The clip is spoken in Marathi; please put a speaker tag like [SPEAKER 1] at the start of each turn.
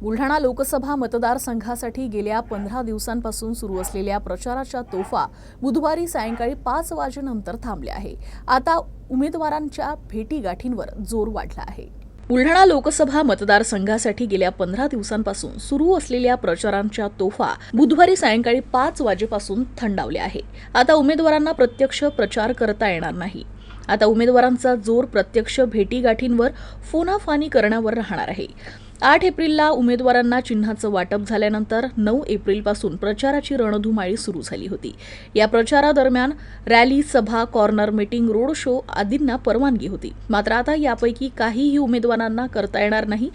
[SPEAKER 1] बुलढाणा लोकसभा मतदारसंघासाठी गेल्या 15 दिवसांपासून सुरू असलेल्या प्रचाराच्या तोफा बुधवारी सायंकाळी 5 वाजेनंतर थांबल्या आहे. आता उमेदवारांच्या भेटीगाठींवर जोर वाढला आहे. बुलढाणा लोकसभा मतदारसंघासाठी गेल्या 15 दिवसांपासून सुरू असलेल्या प्रचारांच्या तोफा बुधवारी सायंकाळी 5 वाजेपासून थंडावल्या आहे. आता उमेदवारांना प्रत्यक्ष प्रचार करता येणार नाही. आता उमेदवारांचा जोर प्रत्यक्ष भेटीगाठींवर फोनाफानी करण्यावर राहणार आहे. 8 एप्रिलला उमेदवारांना चिन्हाचं वाटप झाल्यानंतर 9 एप्रिलपासून प्रचाराची रणधुमाळी सुरू झाली होती. या प्रचारादरम्यान रॅली, सभा, कॉर्नर मीटिंग, रोड शो आदींना परवानगी होती. मात्र आता यापैकी काहीही उमेदवारांना करता येणार नाही.